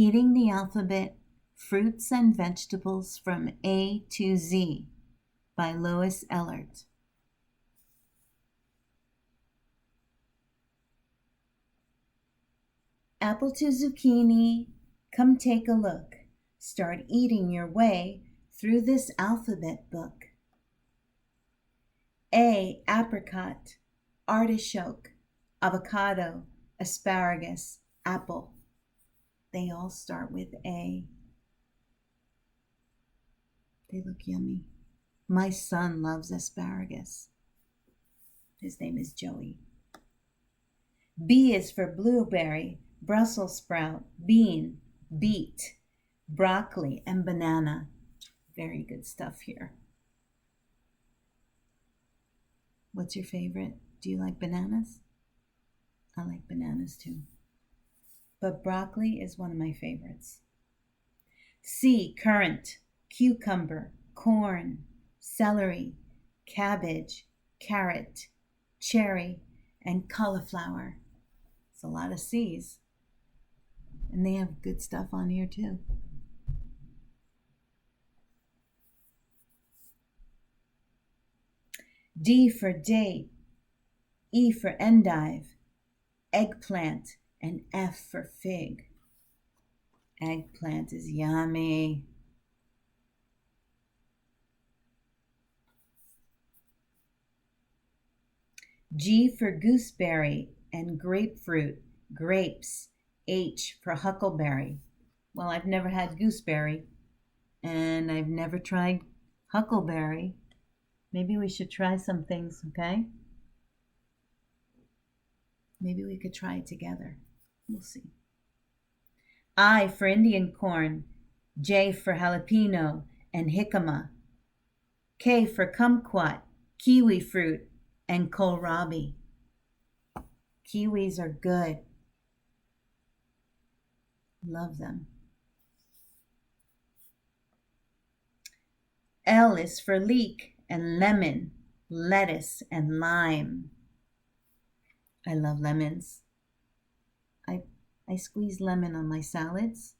Eating the Alphabet, Fruits and Vegetables from A to Z by Lois Ehlert. Apple to zucchini, come take a look. Start eating your way through this alphabet book. A, apricot, artichoke, avocado, asparagus, apple. They all start with A. They look yummy. My son loves asparagus. His name is Joey. B is for blueberry, Brussels sprout, bean, beet, broccoli, and banana. Very good stuff here. What's your favorite? Do you like bananas? I like bananas too. But broccoli is one of my favorites. C, currant, cucumber, corn, celery, cabbage, carrot, cherry, and cauliflower. It's a lot of C's. And they have good stuff on here too. D for date, E for endive, eggplant, and F for fig. Eggplant is yummy. G for gooseberry and grapefruit, grapes, H for huckleberry. Well, I've never had gooseberry, and I've never tried huckleberry. Maybe we should try some things, okay? Maybe we could try it together. We'll see. I for Indian corn, J for jalapeno and jicama, K for kumquat, kiwi fruit, and kohlrabi. Kiwis are good. Love them. L is for leek and lemon, lettuce, and lime. I love lemons. I squeeze lemon on my salads.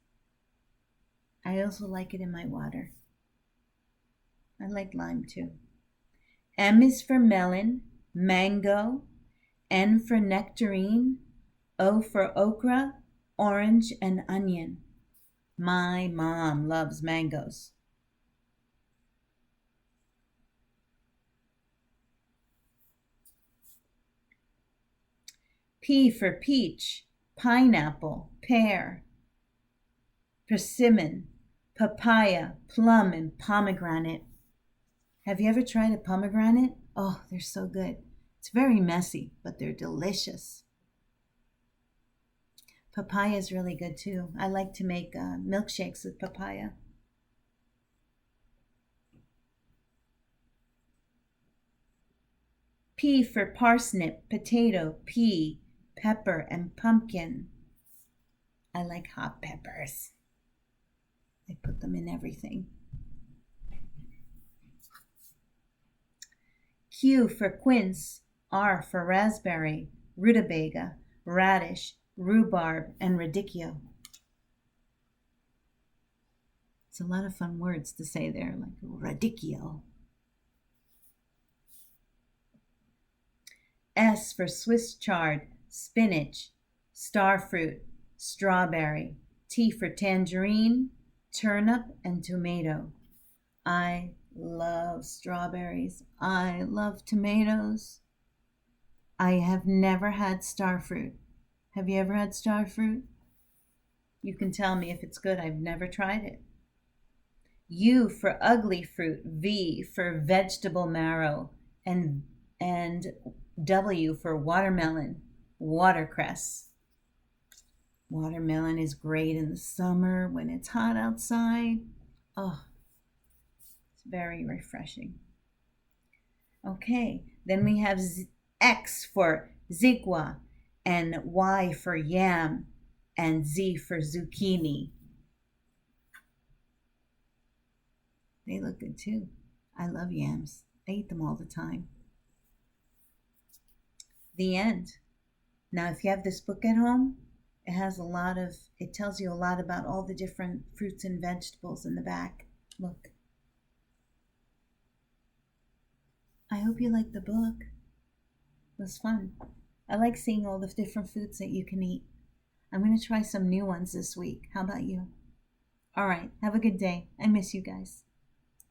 I also like it in my water. I like lime too. M is for melon, mango, N for nectarine, O for okra, orange, and onion. My mom loves mangoes. P for peach, pineapple, pear, persimmon, papaya, plum, and pomegranate. Have you ever tried a pomegranate? Oh, they're so good. It's very messy, but they're delicious. Papaya is really good too. I like to make milkshakes with papaya. P for parsnip, potato, pea, pepper, and pumpkin. I like hot peppers. I put them in everything. Q for quince, R for raspberry, rutabaga, radish, rhubarb, and radicchio. It's a lot of fun words to say there, like radicchio. S for Swiss chard, spinach, starfruit, strawberry. T for tangerine, turnip, and tomato. I love strawberries. I love tomatoes. I have never had starfruit. Have you ever had starfruit? You can tell me if it's good. I've never tried it. U for ugly fruit, V for vegetable marrow, and W for watermelon, watercress. Watermelon is great in the summer when it's hot outside. Oh, it's very refreshing. Okay, then we have X for zigua, and Y for yam, and Z for zucchini. They look good too. I love yams. I eat them all the time. The end. Now, if you have this book at home, It has a lot of, it tells you a lot about all the different fruits and vegetables in the back. Look. I hope you liked the book. It was fun. I like seeing all the different foods that you can eat. I'm going to try some new ones this week. How about you? All right. Have a good day. I miss you guys.